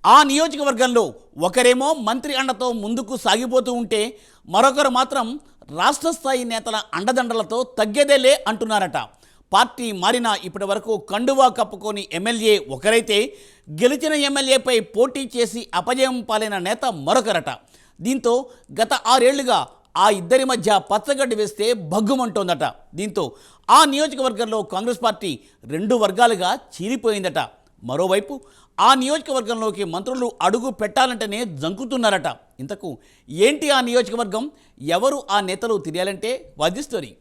ఆ నియోజకవర్గంలో ఒకరేమో మంత్రి అండతో ముందుకు సాగిపోతూ ఉంటే మరొకరు మాత్రం రాష్ట్ర స్థాయి నేతల అండదండలతో తగ్గేదేలే అంటున్నారట. పార్టీ మారినా ఇప్పటి వరకు కండువా కప్పుకొని ఎమ్మెల్యే ఒకరైతే గెలిచిన ఎమ్మెల్యేపై పోటీ చేసి అపజయం పాలైన నేత మరొకరట. దీంతో గత 6 ఏళ్లుగా ఆ ఇద్దరి మధ్య పచ్చగడ్డి వేస్తే భగ్గుమంటోందట. దీంతో ఆ నియోజకవర్గంలో కాంగ్రెస్ పార్టీ 2 వర్గాలుగా చీలిపోయిందట. మరోవైపు ఆ నియోజకవర్గంలోకి మంత్రులు అడుగు పెట్టాలంటేనే జంకుతున్నారట. ఇంతకు ఏంటి ఆ నియోజకవర్గం, ఎవరు ఆ నేతలు తెలియాలంటే వాది స్టోరీ.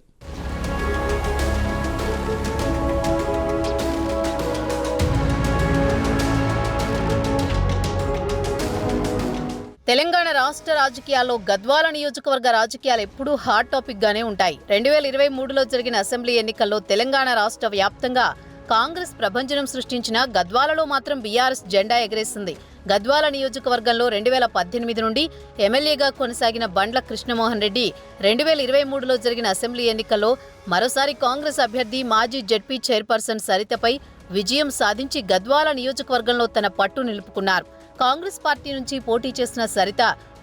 తెలంగాణ రాష్ట్ర రాజకీయాల్లో గద్వాల నియోజకవర్గ రాజకీయాలు ఎప్పుడూ హాట్ టాపిక్ గానే ఉంటాయి. 2023లో జరిగిన అసెంబ్లీ ఎన్నికల్లో తెలంగాణ రాష్ట్ర వ్యాప్తంగా కాంగ్రెస్ ప్రభంజనం సృష్టించిన గద్వాలలో మాత్రం బీఆర్ఎస్ జెండా ఎగరేసింది. గద్వాల నియోజకవర్గంలో 2018 నుండి ఎమ్మెల్యేగా కొనసాగిన బండ్ల కృష్ణమోహన్ రెడ్డి 2023లో జరిగిన అసెంబ్లీ ఎన్నికల్లో మరోసారి కాంగ్రెస్ అభ్యర్థి మాజీ జెడ్పీ చైర్పర్సన్ సరితపై విజయం సాధించి గద్వాల నియోజకవర్గంలో తన పట్టు నిలుపుకున్నారు. కాంగ్రెస్ పార్టీ నుంచి పోటీ చేసిన సరిత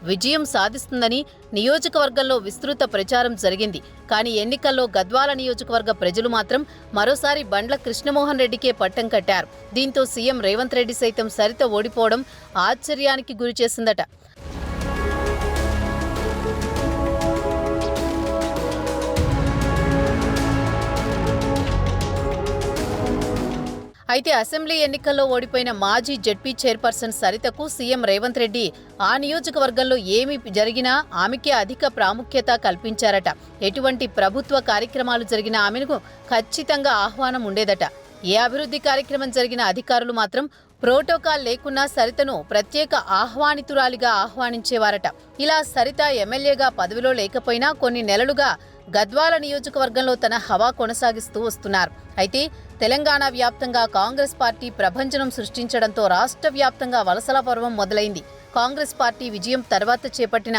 విజయం సాధిస్తుందని నియోజకవర్గంలో విస్తృత ప్రచారం జరిగింది. కానీ ఎన్నికల్లో గద్వాల నియోజకవర్గ ప్రజలు మాత్రం మరోసారి బండ్ల కృష్ణమోహన్ రెడ్డికే పట్టం కట్టారు. దీంతో సీఎం రేవంత్ రెడ్డి సైతం సరిత ఓడిపోవడం ఆశ్చర్యానికి గురిచేసిందట. అయితే అసెంబ్లీ ఎన్నికల్లో ఓడిపోయిన మాజీ జెడ్పీ చైర్పర్సన్ సరితకు సీఎం రేవంత్ రెడ్డి ఆ నియోజకవర్గంలో ఏమి జరిగినా ఆమెకే అధిక ప్రాముఖ్యత కల్పించారట. ఎటువంటి ప్రభుత్వ కార్యక్రమాలు జరిగినా ఆమెకు ఖచ్చితంగా ఆహ్వానం ఉండేదట. ఏ అభివృద్ధి కార్యక్రమం జరిగిన అధికారులు మాత్రం ప్రోటోకాల్ లేకున్నా సరితను ప్రత్యేక ఆహ్వానితురాలిగా ఆహ్వానించేవారట. ఇలా సరిత ఎమ్మెల్యేగా పదవిలో లేకపోయినా కొన్ని నెలలుగా గద్వాల నియోజకవర్గంలో తన హవా కొనసాగిస్తూ వస్తున్నారు. అయితే తెలంగాణ వ్యాప్తంగా కాంగ్రెస్ పార్టీ ప్రభంజనం సృష్టించడంతో రాష్ట్ర వ్యాప్తంగా వలసల పర్వం మొదలైంది. కాంగ్రెస్ పార్టీ విజయం తర్వాత చేపట్టిన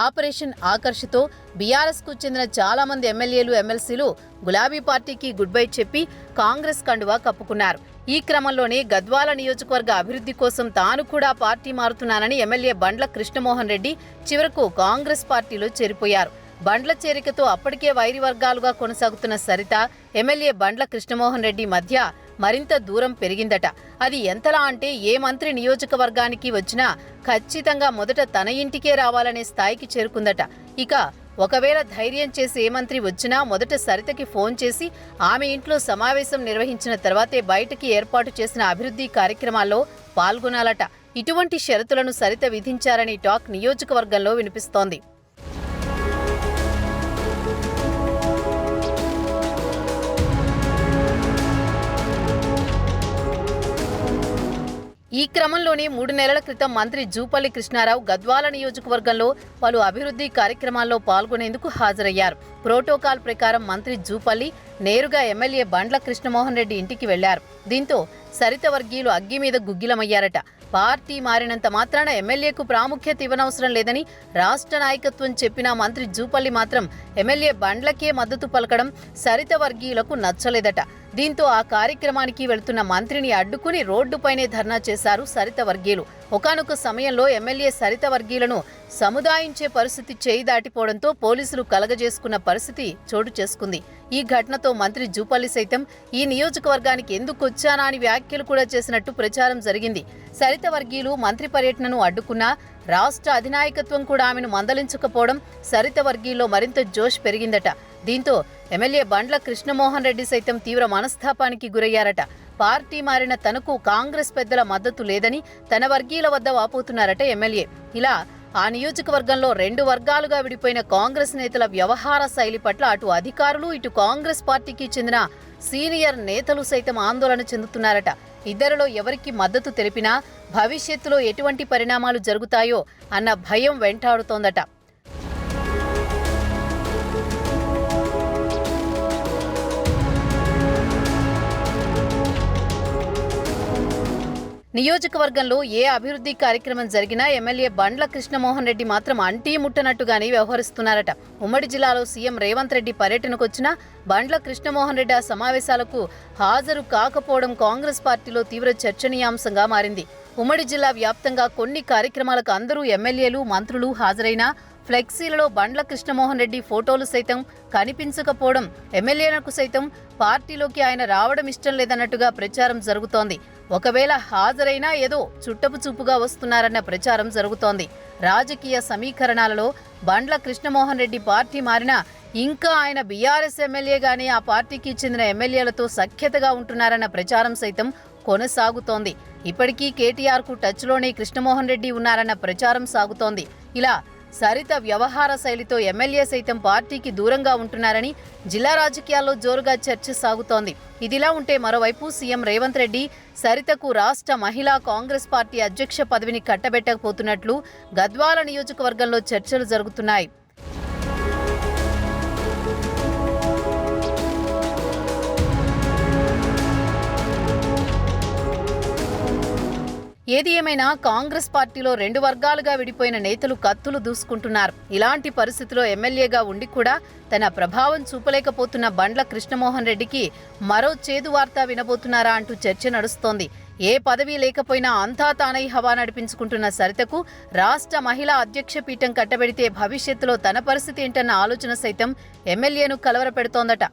ఆపరేషన్ ఆకర్షతో బీఆర్ఎస్కు చెందిన చాలా మంది ఎమ్మెల్యేలు ఎమ్మెల్సీలు గులాబీ పార్టీకి గుడ్ బై చెప్పి కాంగ్రెస్ కండువా కప్పుకున్నారు. ఈ క్రమంలోనే గద్వాల నియోజకవర్గ అభివృద్ధి కోసం తాను కూడా పార్టీ మారుతున్నానని ఎమ్మెల్యే బండ్ల కృష్ణమోహన్ రెడ్డి చివరకు కాంగ్రెస్ పార్టీలో చేరిపోయారు. బండ్ల చేరికతో అప్పటికే వైరి వర్గాలుగా కొనసాగుతున్న సరిత ఎమ్మెల్యే బండ్ల కృష్ణమోహన్ రెడ్డి మధ్య మరింత దూరం పెరిగిందట. అది ఎంతలా అంటే ఏ మంత్రి నియోజకవర్గానికి వచ్చినా ఖచ్చితంగా మొదట తన ఇంటికే రావాలనే స్థాయికి చేరుకుందట. ఇక ఒకవేళ ధైర్యం చేసి ఏ మంత్రి వచ్చినా మొదట సరితకి ఫోన్ చేసి ఆమె ఇంట్లో సమావేశం నిర్వహించిన తర్వాతే బయటకి ఏర్పాటు చేసిన అభివృద్ధి కార్యక్రమాల్లో పాల్గొనాలట. ఇటువంటి షరతులను సరిత విధించారని టాక్ నియోజకవర్గంలో వినిపిస్తోంది. ఈ క్రమంలోనే 3 నెలల క్రితం మంత్రి జూపల్లి కృష్ణారావు గద్వాల నియోజకవర్గంలో పలు అభివృద్ధి కార్యక్రమాల్లో పాల్గొనేందుకు హాజరయ్యారు. ప్రోటోకాల్ ప్రకారం మంత్రి జూపల్లి నేరుగా ఎమ్మెల్యే బండ్ల కృష్ణమోహన్ రెడ్డి ఇంటికి వెళ్లారు. దీంతో సరిత వర్గీయులు అగ్గి మీద గుగ్గిలమయ్యారట. పార్టీ మారినంత మాత్రాన ఎమ్మెల్యేకు ప్రాముఖ్యత ఇవ్వనవసరం లేదని రాష్ట్ర నాయకత్వం చెప్పినా మంత్రి జూపల్లి మాత్రం ఎమ్మెల్యే బండ్లకే మద్దతు పలకడం సరిత వర్గీయులకు నచ్చలేదట. దీంతో ఆ కార్యక్రమానికి వెళుతున్న మంత్రిని అడ్డుకుని రోడ్డుపైనే ధర్నా చేశారు సరిత వర్గీయులు. ఒకానొక సమయంలో ఎమ్మెల్యే సరిత వర్గీయులను సముదాయించే పరిస్థితి చేయి దాటిపోవడంతో పోలీసులు కలగజేసుకున్న పరిస్థితి చోటు చేసుకుంది. ఈ ఘటనతో మంత్రి జూపల్లి సైతం ఈ నియోజకవర్గానికి ఎందుకు వచ్చానా అని వ్యాఖ్యలు కూడా చేసినట్టు ప్రచారం జరిగింది. సరిత వర్గీయులు మంత్రి పర్యటనను అడ్డుకున్నా రాష్ట్ర అధినాయకత్వం కూడా ఆమెను మందలించకపోవడం సరిత వర్గీయుల్లో మరింత జోష్ పెరిగిందట. దీంతో ఎమ్మెల్యే బండ్ల కృష్ణమోహన్ రెడ్డి సైతం తీవ్ర మనస్తాపానికి గురయ్యారట. పార్టీ మారిన తనకు కాంగ్రెస్ పెద్దల మద్దతు లేదని తన వర్గీయుల వద్ద వాపోతున్నారట ఎమ్మెల్యే. ఇలా ఆ నియోజకవర్గంలో 2 వర్గాలుగా విడిపోయిన కాంగ్రెస్ నేతల వ్యవహార శైలి పట్ల అటు అధికారులు ఇటు కాంగ్రెస్ పార్టీకి చెందిన సీనియర్ నేతలు సైతం ఆందోళన చెందుతున్నారట. ఇద్దరిలో ఎవరికి మద్దతు తెలిపినా భవిష్యత్తులో ఎటువంటి పరిణామాలు జరుగుతాయో అన్న భయం వెంటాడుతోందట. నియోజకవర్గంలో ఏ అభివృద్ధి కార్యక్రమం జరిగినా ఎమ్మెల్యే బండ్ల కృష్ణమోహన్ రెడ్డి మాత్రం అంటీ ముట్టనట్టుగానే వ్యవహరిస్తున్నారట. ఉమ్మడి జిల్లాలో సీఎం రేవంత్ రెడ్డి పర్యటనకు వచ్చిన బండ్ల కృష్ణమోహన్ రెడ్డి ఆ సమావేశాలకు హాజరు కాకపోవడం కాంగ్రెస్ పార్టీలో తీవ్ర చర్చనీయాంశంగా మారింది. ఉమ్మడి జిల్లా వ్యాప్తంగా కొన్ని కార్యక్రమాలకు అందరూ ఎమ్మెల్యేలు మంత్రులు హాజరైనా ఫ్లెక్సీలలో బండ్ల కృష్ణమోహన్ రెడ్డి ఫోటోలు సైతం కనిపించకపోవడం, ఎమ్మెల్యేలకు సైతం పార్టీలోకి ఆయన రావడం ఇష్టం లేదన్నట్టుగా ప్రచారం జరుగుతోంది. ఒకవేళ హాజరైనా ఏదో చుట్టపు చూపుగా వస్తున్నారన్న ప్రచారం జరుగుతోంది. రాజకీయ సమీకరణాలలో బండ్ల కృష్ణమోహన్ రెడ్డి పార్టీ మారినా ఇంకా ఆయన బీఆర్ఎస్ ఎమ్మెల్యేగానే ఆ పార్టీకి చెందిన ఎమ్మెల్యేలతో సఖ్యతగా ఉంటున్నారన్న ప్రచారం సైతం కొనసాగుతోంది. ఇప్పటికీ కేటీఆర్కు టచ్లోనే కృష్ణమోహన్ రెడ్డి ఉన్నారన్న ప్రచారం సాగుతోంది. ఇలా సరిత వ్యవహార శైలితో ఎమ్మెల్యే సైతం పార్టీకి దూరంగా ఉంటున్నారని జిల్లా రాజకీయాల్లో జోరుగా చర్చ సాగుతోంది. ఇదిలా ఉంటే మరోవైపు సీఎం రేవంత్ రెడ్డి సరితకు రాష్ట్ర మహిళా కాంగ్రెస్ పార్టీ అధ్యక్ష పదవిని కట్టబెట్టకపోతున్నట్లు గద్వాల నియోజకవర్గంలో చర్చలు జరుగుతున్నాయి. ఏది ఏమైనా కాంగ్రెస్ పార్టీలో రెండు వర్గాలుగా విడిపోయిన నేతలు కత్తులు దూసుకుంటున్నారు. ఇలాంటి పరిస్థితిలో ఎమ్మెల్యేగా ఉండి కూడా తన ప్రభావం చూపలేకపోతున్న బండ్ల కృష్ణమోహన్ రెడ్డికి మరో చేదు వార్త వినబోతున్నారా అంటూ చర్చ నడుస్తోంది. ఏ పదవి లేకపోయినా అంతా తానై హవా నడిపించుకుంటున్న సరితకు రాష్ట్ర మహిళా అధ్యక్ష పీఠం కట్టబెడితే భవిష్యత్తులో తన పరిస్థితి ఏంటన్న ఆలోచన సైతం ఎమ్మెల్యేను కలవరపెడుతోందట.